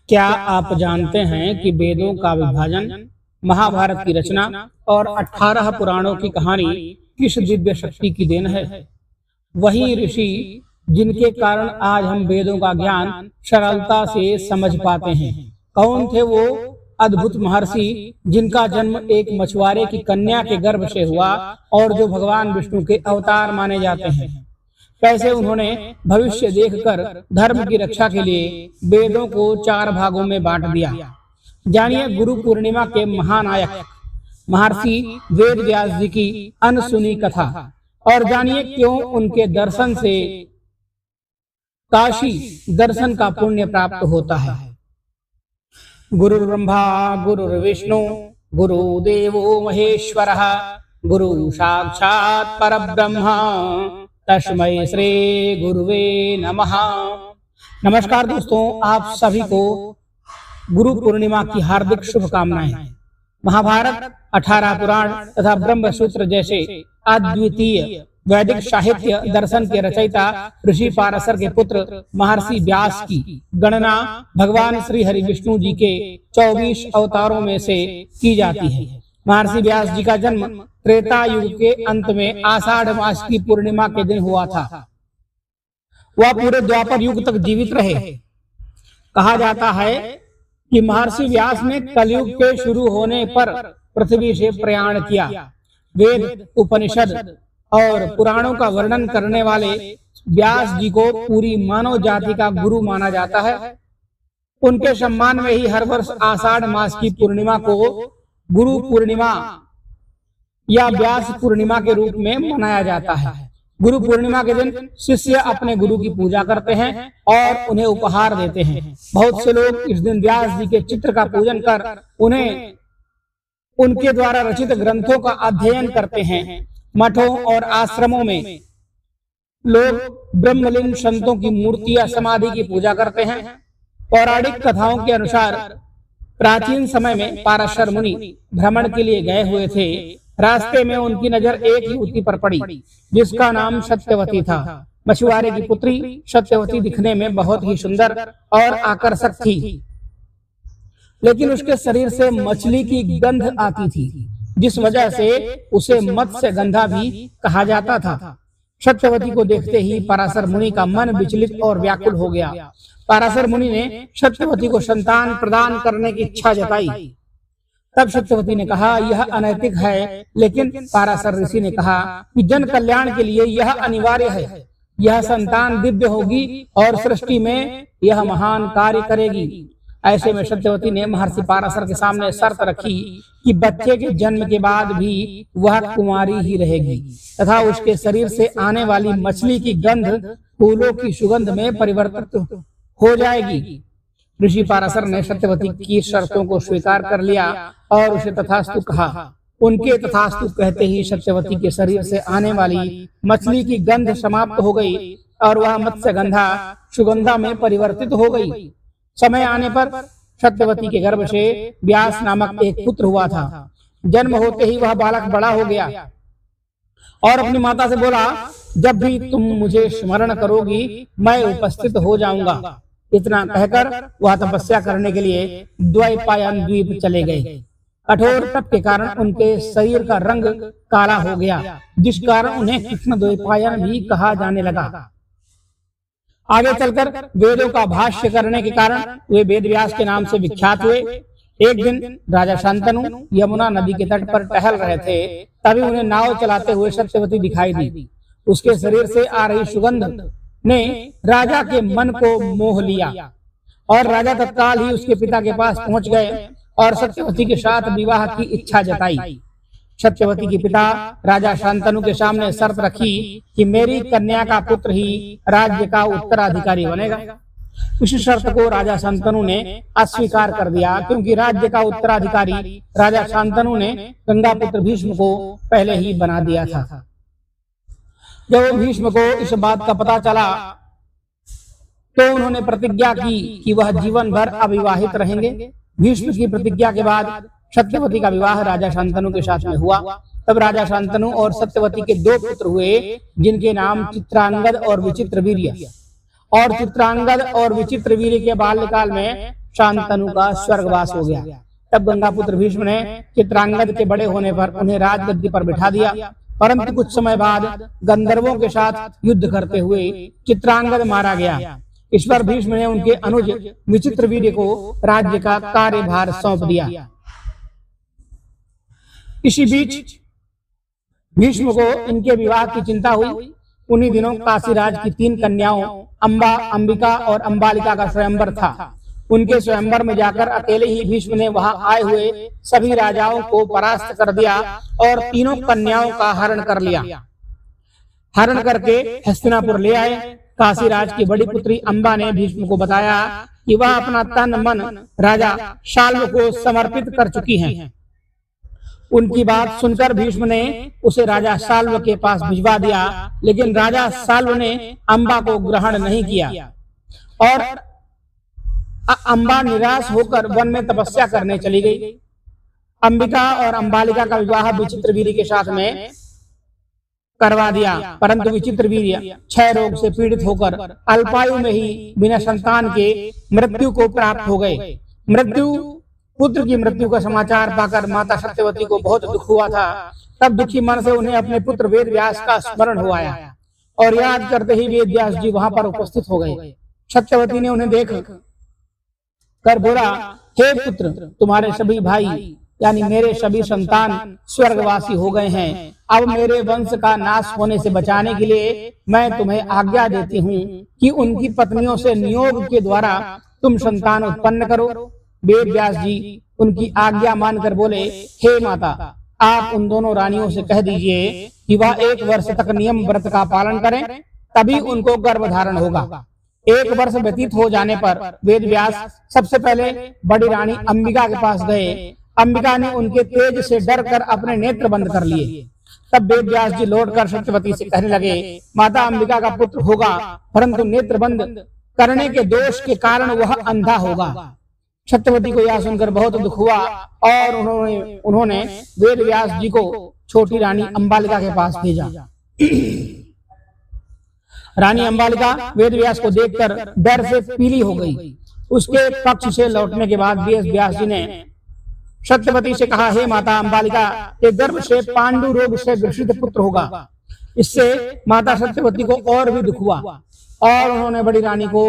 क्या आप जानते हैं कि वेदों का विभाजन, महाभारत की रचना और 18 पुराणों की कहानी किस दिव्य शक्ति की देन है? वही ऋषि जिनके कारण आज हम वेदों का ज्ञान सरलता से समझ पाते हैं। कौन थे वो अद्भुत महर्षि जिनका जन्म एक मछुआरे की कन्या के गर्भ से हुआ और जो भगवान विष्णु के अवतार माने जाते हैं? कैसे उन्होंने भविष्य देखकर धर्म की रक्षा के लिए वेदों को 4 भागों में बांट दिया। जानिए गुरु पूर्णिमा के महानायक महर्षि वेद व्यास जी की अनसुनी कथा, और जानिए क्यों उनके दर्शन से काशी दर्शन का पुण्य प्राप्त होता है। गुरु ब्रह्मा गुरुर्विष्णु गुरुदेवो महेश्वरः गुरु साक्षात् परब्रह्म तस्मै श्री गुरुवे नमः। नमस्कार दोस्तों, आप सभी को गुरु पूर्णिमा की हार्दिक शुभकामनाएं। महाभारत, 18 पुराण तथा ब्रह्म सूत्र जैसे अद्वितीय वैदिक साहित्य दर्शन के रचयिता ऋषि पाराशर के पुत्र महर्षि व्यास की गणना भगवान श्री हरि विष्णु जी के 24 अवतारों में से की जाती है। महर्षि व्यास जी का जन्म त्रेता युग के अंत में आषाढ़ मास की पूर्णिमा के दिन हुआ था। वह पूरे द्वापर युग तक जीवित रहे। कहा जाता है कि महर्षि व्यास ने कलयुग के शुरू होने पर पृथ्वी से प्रयाण किया। वेद, उपनिषद और पुराणों का वर्णन करने वाले व्यास जी को पूरी मानव जाति का गुरु माना जाता है। उनके सम्मान में ही हर वर्ष आषाढ़ मास की पूर्णिमा को गुरु पूर्णिमा या व्यास पूर्णिमा के रूप में मनाया जाता है। गुरु पूर्णिमा के दिन शिष्य अपने गुरु की पूजा करते हैं और उन्हें उपहार देते हैं। बहुत से लोग इस दिन व्यास जी के चित्र का पूजन कर उन्हें उनके द्वारा रचित ग्रंथों का अध्ययन करते हैं। मठों और आश्रमों में लोग ब्रह्मलीन संतों की मूर्ति या समाधि की पूजा करते हैं। पौराणिक कथाओं के अनुसार प्राचीन समय में पाराशर मुनि भ्रमण के लिए गए हुए थे। रास्ते में उनकी नजर एक युवती पर पड़ी जिसका नाम सत्यवती था। मछुआरे की पुत्री सत्यवती दिखने में बहुत ही सुंदर और आकर्षक थी, लेकिन उसके शरीर से मछली की गंध आती थी, जिस वजह से उसे मत्स्य गंधा भी कहा जाता था। सत्यवती को देखते ही पराशर मुनि का मन विचलित और व्याकुल हो गया। पराशर मुनि ने सत्यवती को संतान प्रदान करने की इच्छा जताई। तब सत्यवती ने कहा, यह अनैतिक है, लेकिन पराशर ऋषि ने कहा कि जन कल्याण के लिए यह अनिवार्य है। यह संतान दिव्य होगी और सृष्टि में यह महान कार्य करेगी। ऐसे में सत्यवती ने महर्षि पाराशर के सामने शर्त रखी कि बच्चे के जन्म के बाद भी वह कुंवारी ही रहेगी तथा उसके शरीर से आने वाली मछली की गंध फूलों की सुगंध में परिवर्तित हो जाएगी। ऋषि पाराशर ने सत्यवती की शर्तों को स्वीकार कर लिया और उसे तथास्तु कहा। उनके तथास्तु कहते ही सत्यवती के शरीर से आने वाली मछली की गंध समाप्त हो गई और वह मत्स्य गंधा सुगंधा में परिवर्तित हो गई। समय आने पर सत्यवती के गर्भ से व्यास नामक एक पुत्र हुआ था। जन्म होते ही वह बालक बड़ा हो गया और अपनी माता से बोला, जब भी तुम मुझे स्मरण करोगी मैं उपस्थित हो जाऊंगा। इतना कहकर वह तपस्या करने के लिए द्वैपायन द्वीप चले गए। कठोर तप के कारण उनके शरीर का रंग काला हो गया, जिस कारण उन्हें कृष्ण द्वैपायन भी कहा जाने लगा। आगे चलकर वेदों का भाष्य करने के कारण वे वेद व्यास के नाम से विख्यात हुए। एक दिन राजा शांतनु यमुना नदी के तट पर टहल रहे थे, तभी उन्हें नाव चलाते हुए सत्यवती दिखाई दी। उसके शरीर से आ रही सुगंध ने राजा के मन को मोह लिया और राजा तत्काल ही उसके पिता के पास पहुंच गए और सत्यवती के साथ विवाह की इच्छा जताई। सत्यवती के पिता राजा शांतनु के सामने शर्त रखी कि मेरी कन्या का पुत्र ही राज्य का उत्तराधिकारी बनेगा। इस शर्त को राजा शांतनु ने अस्वीकार कर दिया, क्योंकि राज्य का उत्तराधिकारी राजा शांतनु ने गंगा पुत्र भीष्म को पहले ही बना दिया था। जब भीष्म को इस बात का पता चला तो उन्होंने प्रतिज्ञा की कि वह जीवन भर अविवाहित रहेंगे। भीष्म की प्रतिज्ञा के बाद सत्यवती का विवाह राजा शांतनु के साथ में हुआ। तब राजा शांतनु और सत्यवती के 2 पुत्र हुए, जिनके नाम चित्रांगद और विचित्रवीर्य। और चित्रांगद और विचित्रवीर्य के बाल्यकाल में शांतनु का स्वर्गवास हो गया। तब गंगापुत्र भीष्म ने चित्रांगद के बड़े होने पर उन्हें राजगद्दी पर बिठा दिया, परंतु कुछ समय बाद गंधर्वों के साथ युद्ध करते हुए चित्रांगद मारा गया। इस पर भीष्म ने उनके अनुज विचित्रवीर्य को राज्य का कार्यभार सौंप दिया। इसी बीच भीष्म को इनके विवाह की चिंता हुई। उन्हीं दिनों काशीराज की 3 कन्याओं अंबा, अंबिका और अंबालिका का स्वयंवर था। उनके स्वयंवर में जाकर अकेले ही भीष्म ने वहां आए हुए सभी राजाओं को परास्त कर दिया और तीनों कन्याओं का हरण कर लिया। हरण करके हस्तिनापुर ले आए। काशीराज की बड़ी पुत्री अंबा ने भीष्म को बताया कि वह अपना तन मन राजा शाल्व को समर्पित कर चुकी हैं। उनकी बात सुनकर भीष्म ने उसे राजा शाल्व के पास भिजवा दिया, लेकिन राजा शाल्व ने अंबा को ग्रहण नहीं किया और अंबा निराश होकर वन में तपस्या करने चली गई। अंबिका और अंबालिका का विवाह विचित्रवीर्य के साथ में करवा दिया, परंतु विचित्रवीर्य क्षय रोग से पीड़ित होकर अल्पायु में ही बिना संतान के मृत्यु को प्राप्त हो गए। पुत्र की मृत्यु का समाचार पाकर माता सत्यवती को बहुत दुख हुआ था। तब दुखी मन से उन्हें अपने पुत्र वेद व्यास का स्मरण हो आया और याद करते ही वेद व्यास जी वहां पर उपस्थित हो गए। सत्यवती ने उन्हें देख कर बोला, हे पुत्र, तुम्हारे सभी भाई यानी मेरे सभी संतान स्वर्गवासी हो गए हैं। अब मेरे वंश का नाश होने से बचाने के लिए मैं तुम्हें आज्ञा देती हूँ कि उनकी पत्नियों से नियोग के द्वारा तुम संतान उत्पन्न करो। वेद व्यास जी उनकी आज्ञा मानकर बोले, हे माता, आप उन दोनों रानियों से कह दीजिए कि वह 1 वर्ष तक नियम व्रत का पालन करें, तभी उनको गर्भ धारण होगा। 1 वर्ष व्यतीत हो जाने पर वेद व्यास सबसे पहले बड़ी रानी अंबिका के पास गए। अंबिका ने उनके तेज से डर कर अपने नेत्र बंद कर लिए। तब वेद व्यास जी लौटकर सत्यवती से कहने लगे, माता अंबिका का पुत्र होगा, परंतु नेत्र बंद करने के दोष के कारण वह अंधा होगा। सत्यवती को यह सुनकर बहुत दुख हुआ और उन्होंने वेद व्यास जी को छोटी रानी अंबालिका के पास भेजा। रानी अंबालिका वेद व्यास को देखकर डर से पीली हो गई। उसके पक्ष से लौटने के बाद वेद व्यास जी ने सत्यवती से कहा, हे माता अंबालिका, के गर्भ से पांडु रोग से ग्रसित पुत्र होगा। इससे माता सत्यवती को और भी दुख हुआ और उन्होंने बड़ी रानी को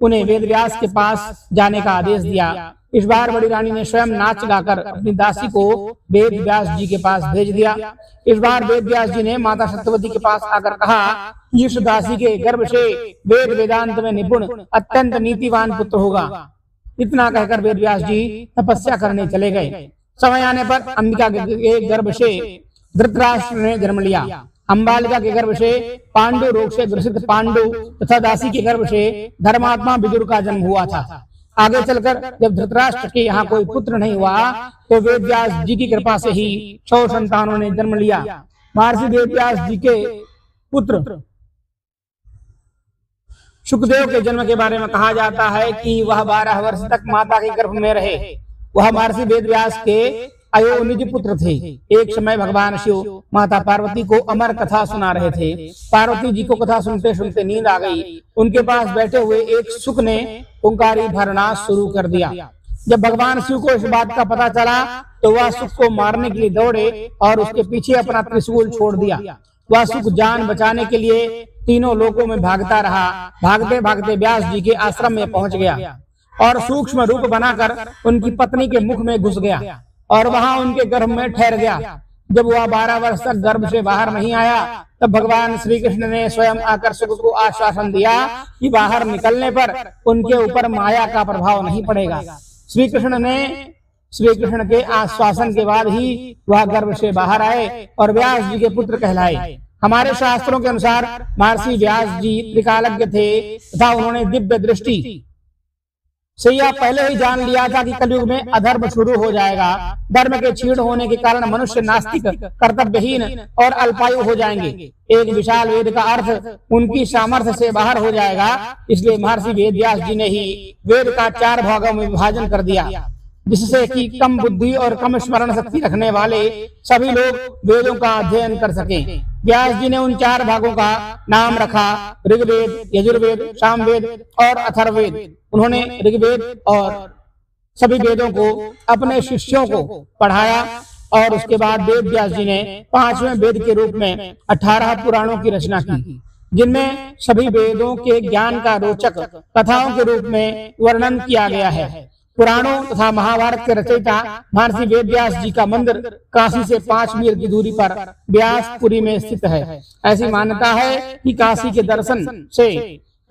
उन्हें वेद व्यास के पास जाने का आदेश दिया। इस बार बड़ी रानी ने स्वयं नाच गाकर अपनी दासी को वेद व्यास जी के पास भेज दिया। इस बार वेद व्यास जी ने माता सत्यवती के पास आकर कहा, इस दासी के गर्भ से वेद वेदांत में निपुण अत्यंत नीतिवान पुत्र होगा। इतना कहकर वेद व्यास जी तपस्या करने चले गए। समय आने पर अंबिका के गर्भ से धृतराष्ट्र ने जन्म लिया। अंबालिका के गर्भ से पांडु रोग से ग्रसित पांडु तथा दासी के गर्भ से धर्मात्मा विदुर का जन्म हुआ था। आगे चलकर जब धृतराष्ट्र के यहाँ कोई पुत्र नहीं हुआ तो वेद व्यास जी की कृपा से ही 100 संतानों ने जन्म लिया। महर्षि वेद व्यास जी के पुत्र सुखदेव के जन्म के बारे में कहा जाता है कि वह 12 वर्ष तक माता के गर्भ में रहे। वह महर्षि वेद व्यास के अयोनिज पुत्र थे। एक समय भगवान शिव माता पार्वती को अमर कथा सुना रहे थे। पार्वती जी को कथा सुनते सुनते नींद आ गई। उनके पास बैठे हुए एक शुक ने ओंकारी भरना शुरू कर दिया। जब भगवान शिव को इस बात का पता चला तो वह शुक को मारने के लिए दौड़े और उसके पीछे अपना त्रिशूल छोड़ दिया। वह शुक जान बचाने के लिए तीनों लोकों में भागता रहा। भागते भागते व्यास जी के आश्रम में पहुंच गया और सूक्ष्म रूप बनाकर उनकी पत्नी के मुख में घुस गया और वहां उनके गर्भ में ठहर गया। जब वह 12 वर्ष तक गर्भ से बाहर नहीं आया तब भगवान श्री कृष्ण ने स्वयं आकर शुक को आश्वासन दिया कि बाहर निकलने पर उनके ऊपर माया का प्रभाव नहीं पड़ेगा। श्री कृष्ण के आश्वासन के बाद ही वह गर्भ से बाहर आए और व्यास जी के पुत्र कहलाए। हमारे शास्त्रों के अनुसार महर्षि व्यास जी त्रिकालज्ञ थे तथा उन्होंने दिव्य दृष्टि से यह पहले ही जान लिया था कि कलयुग में अधर्म शुरू हो जाएगा। धर्म के क्षीण होने के कारण मनुष्य नास्तिक, कर्तव्यहीन और अल्पायु हो जाएंगे। एक विशाल वेद का अर्थ उनकी सामर्थ्य से बाहर हो जाएगा। इसलिए महर्षि वेद व्यास जी ने ही वेद का 4 भागों में विभाजन कर दिया। जिससे कि कम बुद्धि और कम स्मरण शक्ति रखने वाले सभी लोग वेदों का अध्ययन कर सकें। व्यास जी ने उन 4 भागों का नाम रखा, ऋग्वेद, यजुर्वेद, सामवेद और अथर्ववेद। उन्होंने ऋग्वेद और सभी वेदों को अपने शिष्यों को पढ़ाया और उसके बाद वेद व्यास जी ने 5वें वेद के रूप में 18 पुराणों की रचना की, जिनमें सभी वेदों के ज्ञान का रोचक कथाओं के रूप में वर्णन किया गया है। पुराणों तथा महाभारत के रचयिता महर्षि वेद व्यास जी का मंदिर काशी से 5 मील की दूरी पर व्यासपुरी में स्थित है। ऐसी मान्यता है कि काशी के दर्शन से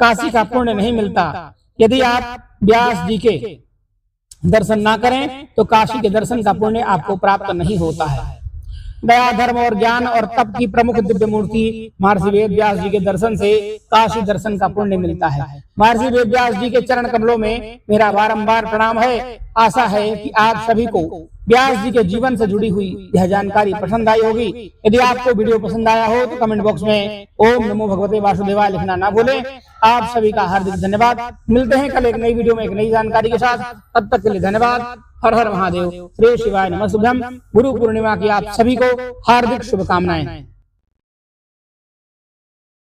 काशी का पुण्य नहीं मिलता। यदि आप व्यास जी के दर्शन ना करें तो काशी के दर्शन का पुण्य आपको प्राप्त नहीं होता है। दया, धर्म और ज्ञान और तप की प्रमुख दिव्य मूर्ति महर्षि वेद व्यास जी के दर्शन से काशी दर्शन का पुण्य मिलता है। महर्षि वेद व्यास जी के चरण कमलों में मेरा बारंबार प्रणाम है। आशा है कि आप सभी को व्यास जी के जीवन से जुड़ी हुई यह जानकारी पसंद आई होगी। यदि आपको वीडियो पसंद आया हो तो कमेंट बॉक्स में ओम नमो भगवते वासुदेवाय लिखना ना भूलें। आप सभी का हार्दिक धन्यवाद। मिलते हैं कल एक नई वीडियो में एक नई जानकारी के साथ। तब तक के लिए धन्यवाद। हर हर महादेव। श्री शिवाय नमः। शुभम। गुरु पूर्णिमा की आप सभी को हार्दिक शुभकामनाएं।